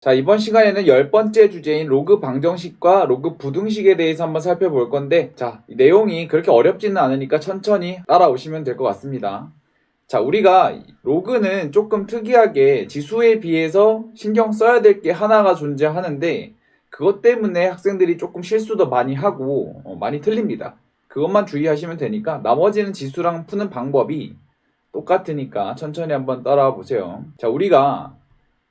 자, 이번 시간에는 10번째 주제인 로그 방정식과 로그 부등식에 대해서 한번 살펴볼 건데, 자, 이 내용이 그렇게 어렵지는 않으니까 천천히 따라오시면 될 것 같습니다. 자, 우리가 로그는 조금 특이하게 지수에 비해서 신경 써야 될 게 하나가 존재하는데, 그것 때문에 학생들이 조금 실수도 많이 하고, 많이 틀립니다. 그것만 주의하시면 되니까, 나머지는 지수랑 푸는 방법이 똑같으니까 천천히 한번 따라와 보세요. 자, 우리가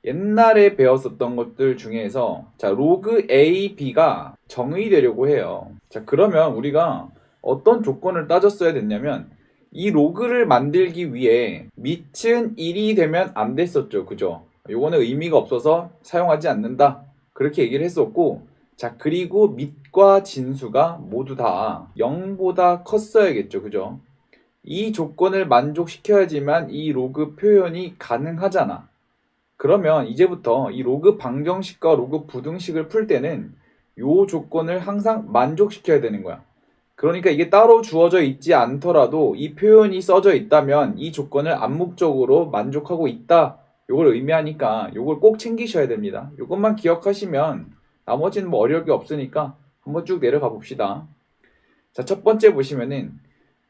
옛날에 배웠었던 것들 중에서 자, 로그 A, B가 정의되려고 해요. 자, 그러면 우리가 어떤 조건을 따졌어야 됐냐면 이 로그를 만들기 위해 밑은 1이 되면 안 됐었죠. 그죠? 요거는 의미가 없어서 사용하지 않는다. 그렇게 얘기를 했었고, 자, 그리고 밑과 진수가 모두 다 0보다 컸어야겠죠. 그죠? 이 조건을 만족시켜야지만 이 로그 표현이 가능하잖아. 그러면 이제부터 이 로그 방정식과 로그 부등식을 풀 때는 요 조건을 항상 만족시켜야 되는 거야. 그러니까 이게 따로 주어져 있지 않더라도 이 표현이 써져 있다면 이 조건을 암묵적으로 만족하고 있다. 요걸 의미하니까 요걸 꼭 챙기셔야 됩니다. 요것만 기억하시면 나머지는 뭐 어려울 게 없으니까 한번 쭉 내려가 봅시다. 자, 첫 번째 보시면은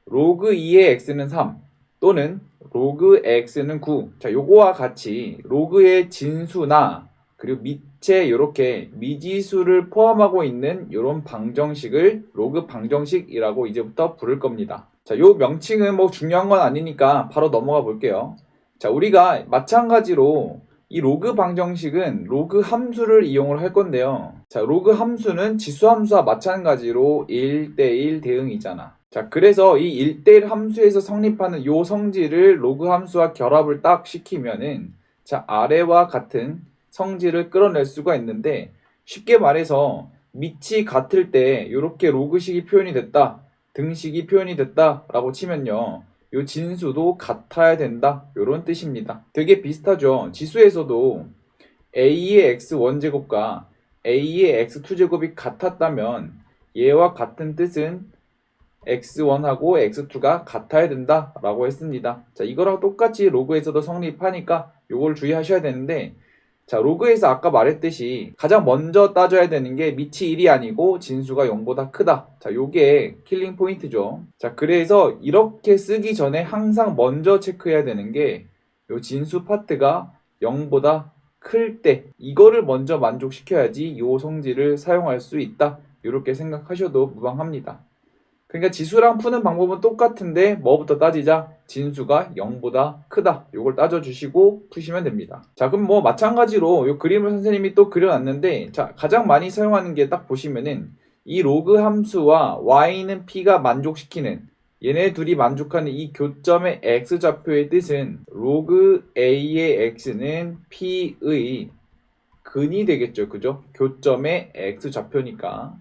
로그 2의 x는 3 또는 로그 x는 9. 자, 요거와 같이 로그의 진수나 그리고 밑에 이렇게 미지수를 포함하고 있는 이런 방정식을 로그 방정식이라고 이제부터 부를 겁니다. 자, 요 명칭은 뭐 중요한 건 아니니까 바로 넘어가 볼게요. 자, 우리가 마찬가지로 이 로그 방정식은 로그 함수를 이용을 할 건데요. 자, 로그 함수는 지수 함수와 마찬가지로 1대1 대응이잖아. 자, 그래서 이 1대1 함수에서 성립하는 요 성질을 로그 함수와 결합을 딱 시키면은 자, 아래와 같은 성질을 끌어낼 수가 있는데 쉽게 말해서 밑이 같을 때 이렇게 로그식이 표현이 됐다, 등식이 표현이 됐다 라고 치면요. 요 진수도 같아야 된다. 요런 뜻입니다. 되게 비슷하죠. 지수에서도 a의 x1제곱과 a의 x2제곱이 같았다면 얘와 같은 뜻은 x1하고 x2가 같아야 된다 라고 했습니다. 자, 이거랑 똑같이 로그에서도 성립하니까 요걸 주의하셔야 되는데, 자, 로그에서 아까 말했듯이 가장 먼저 따져야 되는 게 밑이 1이 아니고 진수가 0보다 크다. 자, 요게 킬링 포인트죠. 자, 그래서 이렇게 쓰기 전에 항상 먼저 체크해야 되는 게 요 진수 파트가 0보다 클 때 이거를 먼저 만족시켜야지 요 성질을 사용할 수 있다. 이렇게 생각하셔도 무방합니다. 그러니까 지수랑 푸는 방법은 똑같은데 뭐부터 따지자? 진수가 0보다 크다. 이걸 따져주시고 푸시면 됩니다. 자, 그럼 뭐 마찬가지로 이 그림을 선생님이 또 그려놨는데, 자, 가장 많이 사용하는 게 딱 보시면은 이 로그 함수와 y는 p가 만족시키는, 얘네 둘이 만족하는 이 교점의 x좌표의 뜻은 로그 a의 x는 p의 근이 되겠죠. 그죠? 교점의 x좌표니까.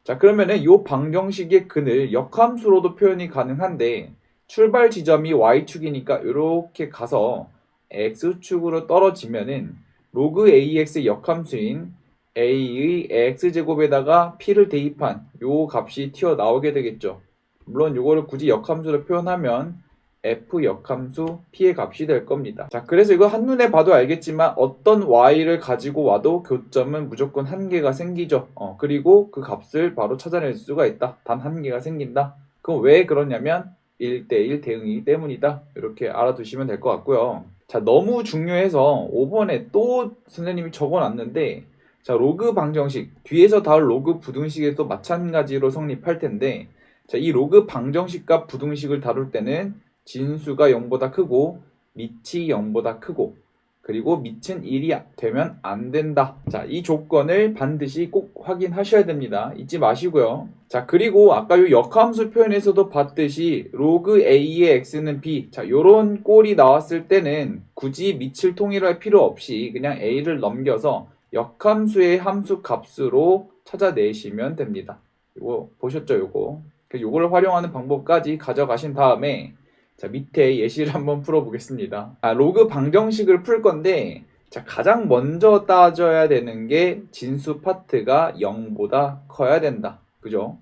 자, 그러면은 이 방정식의 근을 역함수로도 표현이 가능한데 출발 지점이 y축이니까 이렇게 가서 x축으로 떨어지면은 로그 ax의 역함수인 a의 x제곱에다가 p를 대입한 요 값이 튀어나오게 되겠죠. 물론 요거를 굳이 역함수로 표현하면 f 역함수 p의 값이 될 겁니다. 자, 그래서 이거 한눈에 봐도 알겠지만 어떤 y를 가지고 와도 교점은 무조건 한 개가 생기죠. 그리고 그 값을 바로 찾아낼 수가 있다. 단 한 개가 생긴다. 그럼 왜 그러냐면 1대1 대응이기 때문이다. 이렇게 알아두시면 될 것 같고요. 자, 너무 중요해서 5번에 또 선생님이 적어놨는데, 자, 로그 방정식 뒤에서 다룰 로그 부등식에도 마찬가지로 성립할 텐데, 자, 이 로그 방정식과 부등식을 다룰 때는 진수가 0보다 크고 밑이 0보다 크고 그리고 밑은 1이 되면 안 된다. 자, 이 조건을 반드시 꼭 확인하셔야 됩니다. 잊지 마시고요. 자, 그리고 아까 이 역함수 표현에서도 봤듯이 로그 a의 x는 b. 자, 요런 꼴이 나왔을 때는 굳이 밑을 통일할 필요 없이 그냥 a를 넘겨서 역함수의 함수 값으로 찾아내시면 됩니다. 이거 보셨죠, 요거? 요걸 활용하는 방법까지 가져가신 다음에 자, 밑에 예시를 한번 풀어보겠습니다. 로그 방정식을 풀 건데, 자, 가장 먼저 따져야 되는 게 진수 파트가 0보다 커야 된다. 그죠?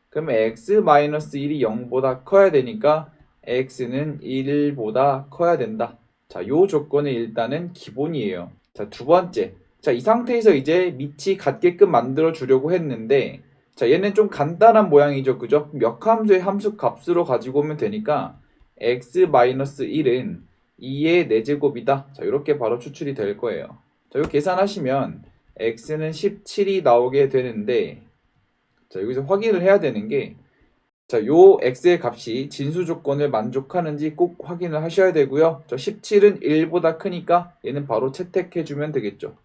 그러면 x-1이 0보다 커야 되니까 x는 1보다 커야 된다. 자, 요 조건은 일단은 기본이에요. 자, 두 번째. 자, 이 상태에서 이제 밑이 같게끔 만들어 주려고 했는데, 자, 얘는 좀 간단한 모양이죠. 그죠? 몇 함수의 함수 값으로 가지고 오면 되니까 x-1은 2의 4제곱이다. 자, 이렇게 바로 추출이 될 거예요. 자, 이거 계산하시면 x는 17이 나오게 되는데, 자, 여기서 확인을 해야 되는 게, 자, 요 x의 값이 진수 조건을 만족하는지 꼭 확인을 하셔야 되고요. 저 17은 1보다 크니까 얘는 바로 채택해주면 되겠죠.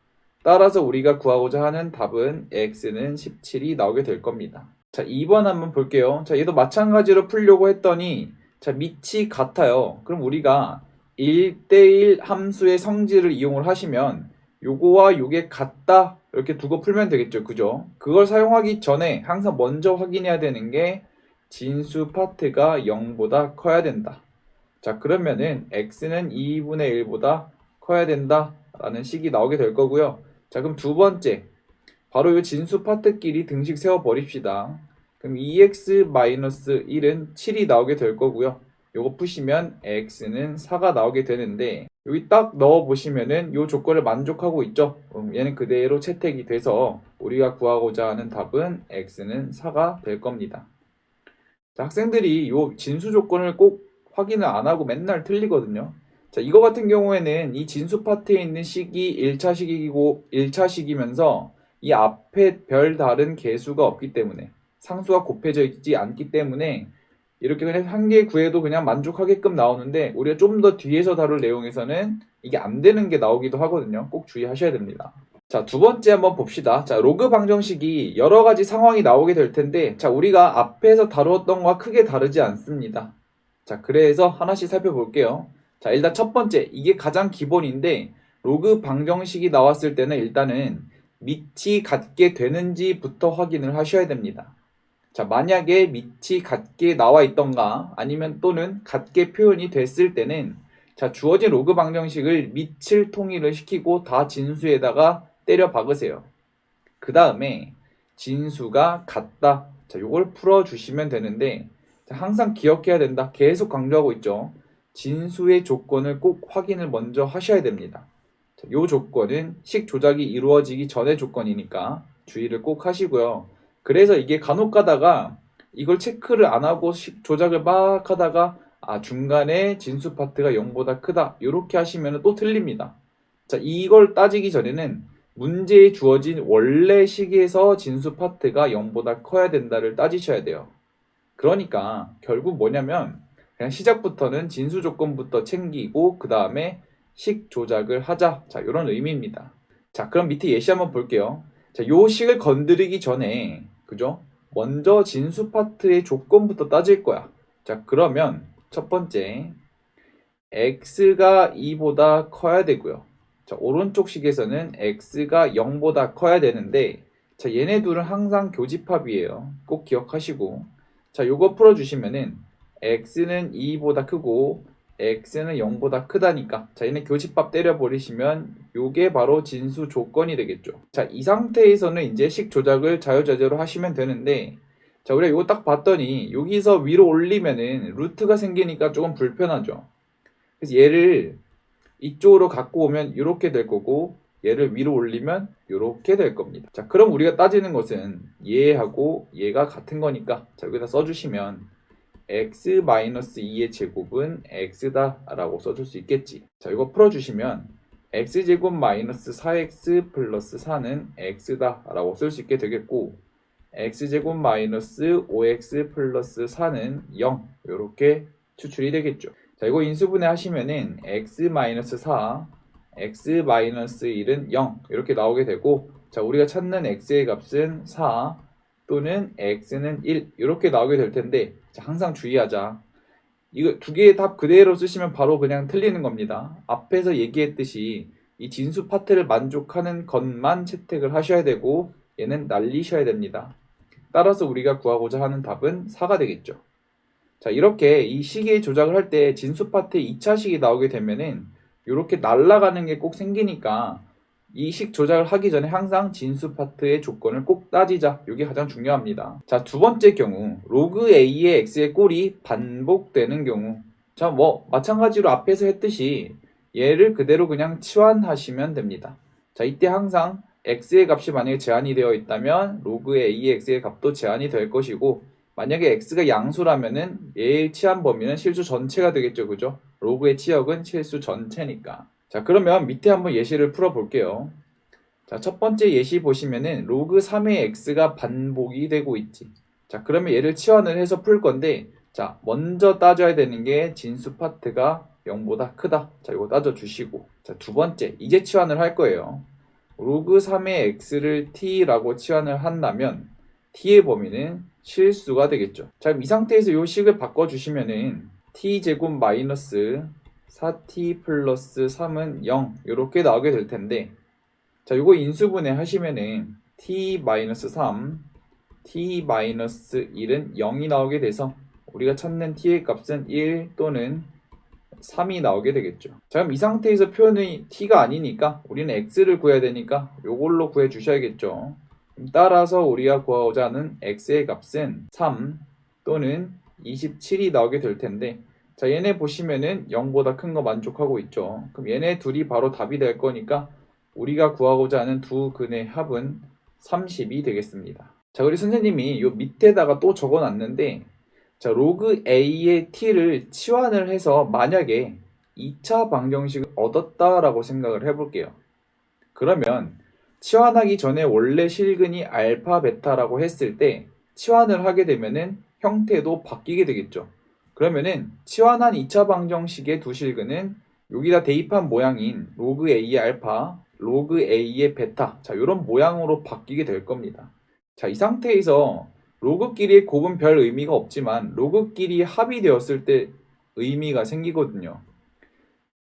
따라서 우리가 구하고자 하는 답은 x는 17이 나오게 될 겁니다. 자, 2번 한번 볼게요. 자, 얘도 마찬가지로 풀려고 했더니, 자, 밑이 같아요. 그럼 우리가 1대1 함수의 성질을 이용을 하시면 요거와 요게 같다 이렇게 두고 풀면 되겠죠. 그죠? 그걸 사용하기 전에 항상 먼저 확인해야 되는 게 진수 파트가 0보다 커야 된다. 자, 그러면은 x는 2분의 1보다 커야 된다 라는 식이 나오게 될 거고요. 자, 그럼 두 번째, 바로 이 진수 파트끼리 등식 세워 버립시다. 그럼 2x-1은 7이 나오게 될 거고요. 요거 푸시면 x는 4가 나오게 되는데, 여기 딱 넣어 보시면은 요 조건을 만족하고 있죠. 얘는 그대로 채택이 돼서 우리가 구하고자 하는 답은 x는 4가 될 겁니다. 자, 학생들이 요 진수 조건을 꼭 확인을 안 하고 맨날 틀리거든요. 자, 이거 같은 경우에는 이 진수 파트에 있는 식이 1차식이고 1차식이면서 이 앞에 별 다른 개수가 없기 때문에 상수가 곱해져 있지 않기 때문에 이렇게 그냥 한 개 구해도 그냥 만족하게끔 나오는데 우리가 좀 더 뒤에서 다룰 내용에서는 이게 안 되는 게 나오기도 하거든요. 꼭 주의하셔야 됩니다. 자, 두 번째 한번 봅시다. 자, 로그 방정식이 여러 가지 상황이 나오게 될 텐데, 자, 우리가 앞에서 다루었던 것과 크게 다르지 않습니다. 자, 그래서 하나씩 살펴볼게요. 자, 일단 첫 번째, 이게 가장 기본인데, 로그 방정식이 나왔을 때는 일단은 밑이 같게 되는지부터 확인을 하셔야 됩니다. 자, 만약에 밑이 같게 나와 있던가, 아니면 또는 같게 표현이 됐을 때는, 자, 주어진 로그 방정식을 밑을 통일을 시키고 다 진수에다가 때려 박으세요. 그 다음에 진수가 같다. 자, 요걸 풀어주시면 되는데, 자, 항상 기억해야 된다. 계속 강조하고 있죠. 진수의 조건을 꼭 확인을 먼저 하셔야 됩니다. 자, 요 조건은 식 조작이 이루어지기 전의 조건이니까 주의를 꼭 하시고요. 그래서 이게 간혹 가다가 이걸 체크를 안 하고 식 조작을 막 하다가 중간에 진수 파트가 0보다 크다. 이렇게 하시면 또 틀립니다. 자, 이걸 따지기 전에는 문제에 주어진 원래 식에서 진수 파트가 0보다 커야 된다를 따지셔야 돼요. 그러니까 결국 뭐냐면 그냥 시작부터는 진수 조건부터 챙기고 그 다음에 식 조작을 하자. 자, 이런 의미입니다. 자, 그럼 밑에 예시 한번 볼게요. 자, 요 식을 건드리기 전에 그죠? 먼저 진수 파트의 조건부터 따질 거야. 자, 그러면 첫 번째 x가 2보다 커야 되고요. 자, 오른쪽 식에서는 x가 0보다 커야 되는데, 자, 얘네 둘은 항상 교집합이에요. 꼭 기억하시고. 자, 요거 풀어주시면은 x는 2보다 크고 x는 0보다 크다니까. 자, 얘네 교집합 때려버리시면 요게 바로 진수 조건이 되겠죠. 자, 이 상태에서는 이제 식 조작을 자유자재로 하시면 되는데, 자, 우리가 요거 딱 봤더니 여기서 위로 올리면은 루트가 생기니까 조금 불편하죠. 그래서 얘를 이쪽으로 갖고 오면 이렇게 될 거고 얘를 위로 올리면 이렇게 될 겁니다. 자, 그럼 우리가 따지는 것은 얘하고 얘가 같은 거니까 자, 여기다 써주시면 x-2의 제곱은 x다 라고 써줄 수 있겠지. 자, 이거 풀어주시면 x제곱 마이너스 4x 플러스 4는 x다 라고 쓸 수 있게 되겠고 x제곱 마이너스 5x 플러스 4는 0 이렇게 추출이 되겠죠. 자, 이거 인수분해 하시면은 x-4, x-1은 0 이렇게 나오게 되고, 자, 우리가 찾는 x의 값은 4 또는 x는 1 이렇게 나오게 될 텐데, 자, 항상 주의하자. 이거 두 개의 답 그대로 쓰시면 바로 그냥 틀리는 겁니다. 앞에서 얘기했듯이 이 진수 파트를 만족하는 것만 채택을 하셔야 되고 얘는 날리셔야 됩니다. 따라서 우리가 구하고자 하는 답은 4가 되겠죠. 자, 이렇게 이 식의 조작을 할 때 진수 파트에 2차식이 나오게 되면은 이렇게 날아가는 게 꼭 생기니까 이 식 조작을 하기 전에 항상 진수 파트의 조건을 꼭 따지자. 이게 가장 중요합니다. 자, 두 번째 경우 로그 a의 x의 꼴이 반복되는 경우, 자, 뭐 마찬가지로 앞에서 했듯이 얘를 그대로 그냥 치환하시면 됩니다. 자, 이때 항상 x의 값이 만약에 제한이 되어 있다면 로그 ax의 값도 제한이 될 것이고, 만약에 x가 양수라면은 얘의 치환 범위는 실수 전체가 되겠죠. 그죠? 로그의 치역은 실수 전체니까. 자, 그러면 밑에 한번 예시를 풀어 볼게요. 자, 첫 번째 예시 보시면은 로그 3의 x가 반복이 되고 있지. 자, 그러면 얘를 치환을 해서 풀 건데, 자, 먼저 따져야 되는 게 진수 파트가 0보다 크다. 자, 이거 따져주시고. 자, 두 번째, 이제 치환을 할 거예요. 로그 3의 x를 t라고 치환을 한다면 t의 범위는 실수가 되겠죠. 자, 그럼 이 상태에서 이 식을 바꿔주시면은 t제곱 마이너스 4t 플러스 3은 0 이렇게 나오게 될 텐데, 자, 요거 인수분해 하시면은 t-3, t-1은 0이 나오게 돼서 우리가 찾는 t의 값은 1 또는 3이 나오게 되겠죠. 자, 그럼 이 상태에서 표현이 t가 아니니까 우리는 x를 구해야 되니까 요걸로 구해 주셔야겠죠. 따라서 우리가 구하고자 하는 x의 값은 3 또는 27이 나오게 될 텐데, 자, 얘네 보시면은 0보다 큰 거 만족하고 있죠. 그럼 얘네 둘이 바로 답이 될 거니까 우리가 구하고자 하는 두 근의 합은 30이 되겠습니다. 자, 우리 선생님이 요 밑에다가 또 적어놨는데, 자, 로그 a의 t를 치환을 해서 만약에 2차 방정식을 얻었다라고 생각을 해볼게요. 그러면 치환하기 전에 원래 실근이 알파 베타라고 했을 때 치환을 하게 되면은 형태도 바뀌게 되겠죠. 그러면은 치환한 2차 방정식의 두 실근은 여기다 대입한 모양인 로그 a의 알파, 로그 a의 베타, 자, 이런 모양으로 바뀌게 될 겁니다. 자, 이 상태에서 로그끼리의 곱은 별 의미가 없지만 로그끼리 합이 되었을 때 의미가 생기거든요.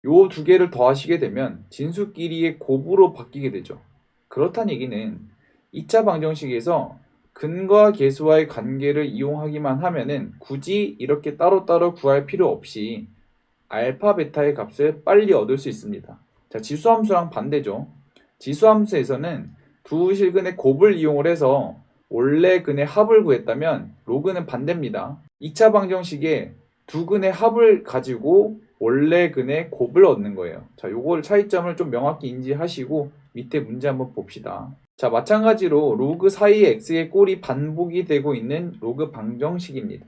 요 두 개를 더하시게 되면 진수끼리의 곱으로 바뀌게 되죠. 그렇다는 얘기는 2차 방정식에서 근과 계수와의 관계를 이용하기만 하면은 굳이 이렇게 따로따로 구할 필요 없이 알파, 베타의 값을 빨리 얻을 수 있습니다. 자, 지수함수랑 반대죠. 지수함수에서는 두 실근의 곱을 이용을 해서 원래 근의 합을 구했다면 로그는 반대입니다. 2차 방정식에 두 근의 합을 가지고 원래 근의 곱을 얻는 거예요. 자, 요걸 차이점을 좀 명확히 인지하시고 밑에 문제 한번 봅시다. 자, 마찬가지로 로그 사이 x의 꼴이 반복이 되고 있는 로그 방정식입니다.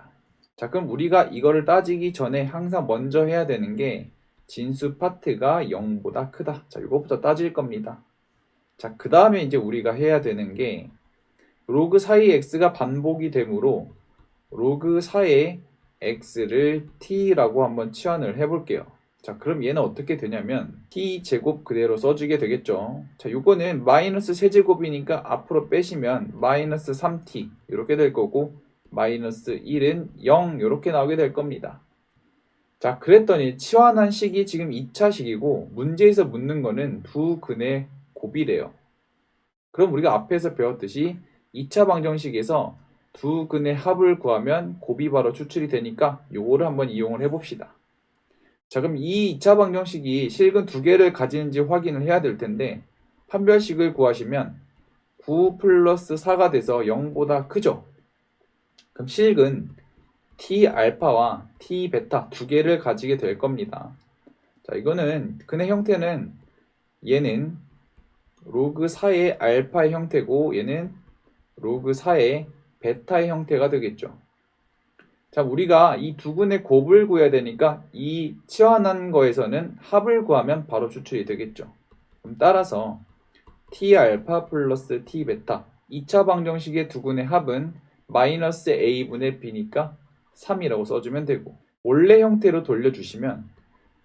자, 그럼 우리가 이거를 따지기 전에 항상 먼저 해야 되는 게 진수 파트가 0보다 크다. 자, 이거부터 따질 겁니다. 자, 그 다음에 이제 우리가 해야 되는 게 로그 사이 x가 반복이 되므로 로그 4의 x를 t라고 한번 치환을 해볼게요. 자, 그럼 얘는 어떻게 되냐면 t제곱 그대로 써주게 되겠죠. 자, 요거는 마이너스 세제곱이니까 앞으로 빼시면 마이너스 3t 이렇게 될 거고, 마이너스 1은 0 이렇게 나오게 될 겁니다. 자, 그랬더니 치환한 식이 지금 2차 식이고 문제에서 묻는 거는 두 근의 곱이래요. 그럼 우리가 앞에서 배웠듯이 2차 방정식에서 두 근의 합을 구하면 곱이 바로 추출이 되니까 요거를 한번 이용을 해봅시다. 자, 그럼 이 2차 방정식이 실근 두 개를 가지는지 확인을 해야 될 텐데, 판별식을 구하시면 9 플러스 4가 돼서 0보다 크죠? 그럼 실근 t 알파와 t 베타 두 개를 가지게 될 겁니다. 자, 이거는 근의 형태는 얘는 로그 4의 알파의 형태고 얘는 로그 4의 베타의 형태가 되겠죠. 자, 우리가 이 두 근의 곱을 구해야 되니까 이 치환한 거에서는 합을 구하면 바로 추출이 되겠죠. 그럼 따라서 t 알파 플러스 t 베타 2차 방정식의 두 근의 합은 마이너스 a분의 b니까 3이라고 써주면 되고, 원래 형태로 돌려주시면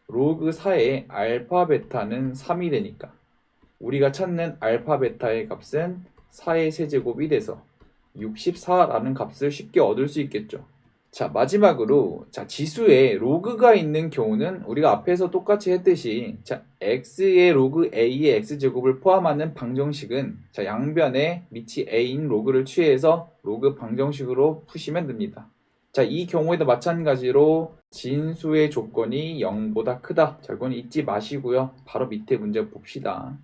로그 4의 알파 베타는 3이 되니까 우리가 찾는 알파 베타의 값은 4의 세제곱이 돼서 64라는 값을 쉽게 얻을 수 있겠죠. 자, 마지막으로 지수에 로그가 있는 경우는 우리가 앞에서 똑같이 했듯이 x의 로그 a의 x제곱을 포함하는 방정식은 양변에 밑이 a인 로그를 취해서 로그 방정식으로 푸시면 됩니다. 자, 이 경우에도 마찬가지로 진수의 조건이 0보다 크다. 자, 이건 잊지 마시고요. 바로 밑에 문제 봅시다.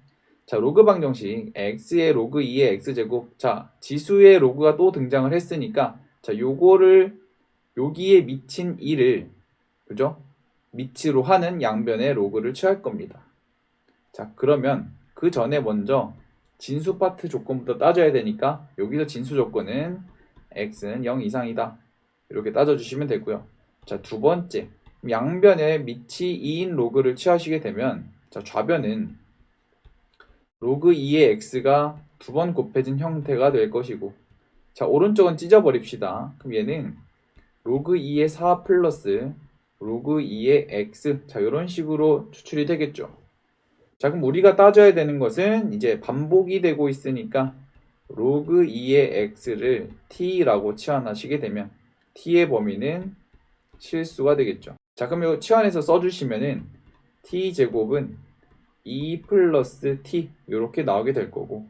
자, 로그 방정식 x의 로그 2의 x제곱. 자, 지수의 로그가 또 등장을 했으니까 요거를 여기에 미친 2를 그죠? 미치로 하는 양변의 로그를 취할 겁니다. 자, 그러면 그 전에 먼저 진수 파트 조건부터 따져야 되니까 여기서 진수 조건은 x는 0 이상이다. 이렇게 따져주시면 되고요. 자, 두 번째, 양변에 밑이 2인 로그를 취하시게 되면 자, 좌변은 로그 2의 x가 두 번 곱해진 형태가 될 것이고, 자, 오른쪽은 찢어버립시다. 그럼 얘는 로그 2의 4 플러스 로그 2의 x, 자, 이런 식으로 추출이 되겠죠. 자, 그럼 우리가 따져야 되는 것은 이제 반복이 되고 있으니까 로그 2의 x를 t라고 치환하시게 되면 t의 범위는 실수가 되겠죠. 자, 그럼 이 치환해서 써주시면은 t제곱은 2 플러스 t 이렇게 나오게 될 거고,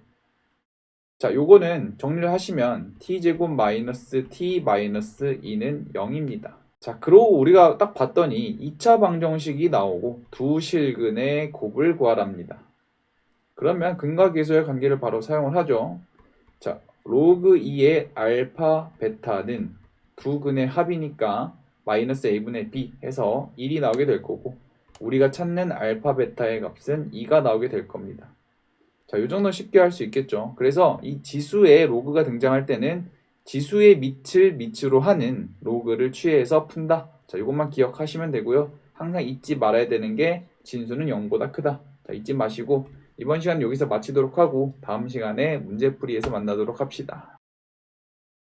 자, 요거는 정리를 하시면 t제곱 마이너스 t 마이너스 2는 0입니다. 자, 그러고 우리가 딱 봤더니 2차 방정식이 나오고 두 실근의 곱을 구하랍니다. 그러면 근과 계수의 관계를 바로 사용을 하죠. 자, 로그 2의 알파 베타는 두 근의 합이니까 마이너스 a분의 b 해서 1이 나오게 될 거고, 우리가 찾는 알파 베타의 값은 2가 나오게 될 겁니다. 자, 이 정도는 쉽게 할 수 있겠죠. 그래서 이 지수에 로그가 등장할 때는 지수의 밑을 밑으로 하는 로그를 취해서 푼다. 자, 이것만 기억하시면 되고요. 항상 잊지 말아야 되는 게 진수는 0보다 크다. 자, 잊지 마시고 이번 시간 여기서 마치도록 하고 다음 시간에 문제풀이에서 만나도록 합시다.